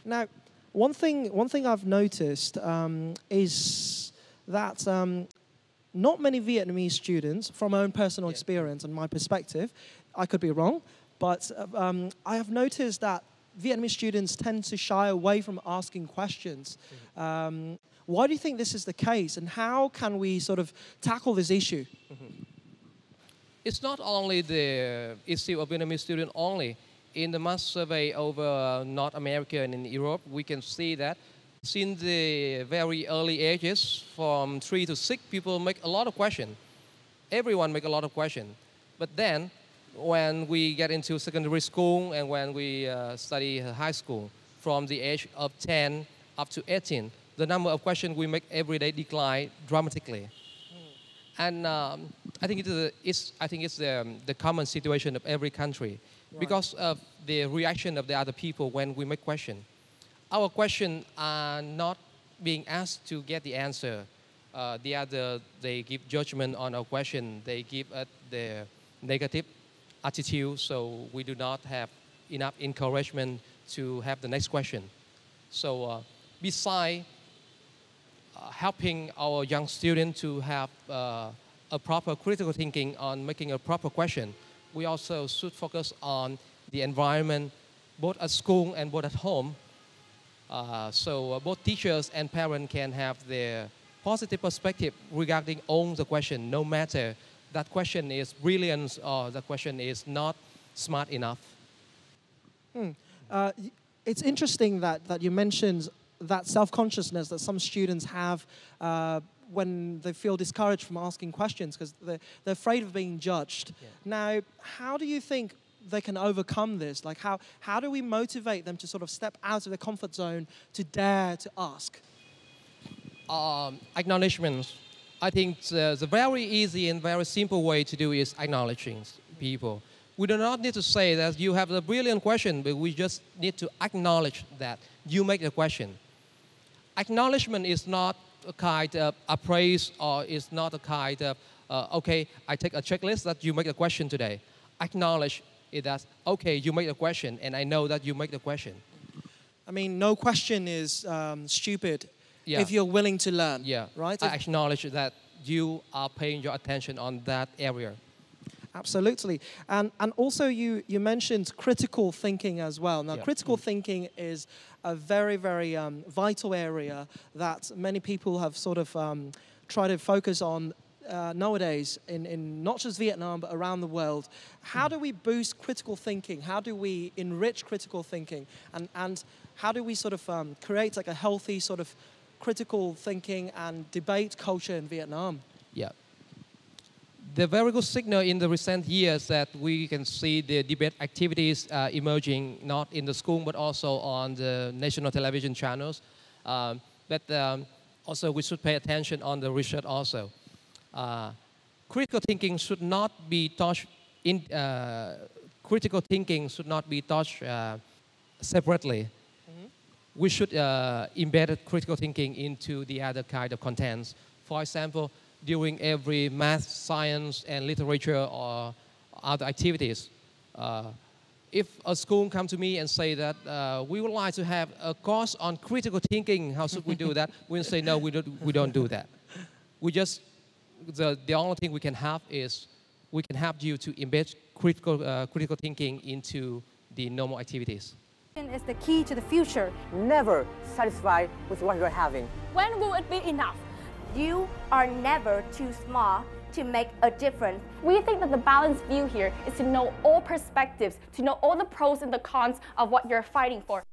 Now, one thing I've noticed is that not many Vietnamese students, from my own personal experience and my perspective, I could be wrong, but I have noticed that Vietnamese students tend to shy away from asking questions. Why do you think this is the case, and how can we sort of tackle this issue? It's not only the issue of Vietnamese students only. In the mass survey over North America and in Europe, we can see that since the very early ages, from 3 to 6, people make a lot of questions. Everyone make a lot of questions. But then, when we get into secondary school and when we study high school, from the age of 10 up to 18, the number of questions we make every day decline dramatically. And I think it's the common situation of every country, because of the reaction of the other people when we make questions. Our questions are not being asked to get the answer. They give judgment on our question. They give us the negative attitude, so we do not have enough encouragement to have the next question. So besides helping our young students to have a proper critical thinking on making a proper question, we also should focus on the environment, both at school and both at home. So both teachers and parents can have their positive perspective regarding on the question, no matter that question is brilliant or the question is not smart enough. It's interesting that you mentioned that self-consciousness that some students have when they feel discouraged from asking questions because they're afraid of being judged. Yeah. Now, how do you think they can overcome this? Like, how do we motivate them to sort of step out of their comfort zone to dare to ask? Acknowledgement. I think the very easy and very simple way to do is acknowledging people. We do not need to say that you have a brilliant question, but we just need to acknowledge that you make the question. Acknowledgement is not a kind of appraise, or is not a kind of, okay, I take a checklist that you make a question today. Acknowledge it as, okay, you make a question, and I know that you make the question. I mean, no question is stupid if you're willing to learn, right? I acknowledge that you are paying your attention on that area. Absolutely. And also you mentioned critical thinking as well. Now, critical thinking is a very, very vital area that many people have sort of tried to focus on nowadays in not just Vietnam, but around the world. How do we boost critical thinking? How do we enrich critical thinking? And how do we sort of create like a healthy sort of critical thinking and debate culture in Vietnam? Yeah. The very good signal in the recent years that we can see the debate activities emerging not in the school but also on the national television channels. But also we should pay attention on the research also. Critical thinking should not be taught separately. We should embed critical thinking into the other kind of contents. For example, during every math, science, and literature or other activities. If a school come to me and say that we would like to have a course on critical thinking, how should we do that? We'll say, no, we don't do that. We just, the only thing we can have is we can help you to embed critical thinking into the normal activities. Is the key to the future. Never satisfied with what you're having. When will it be enough? You are never too small to make a difference. We think that the balanced view here is to know all perspectives, to know all the pros and the cons of what you're fighting for.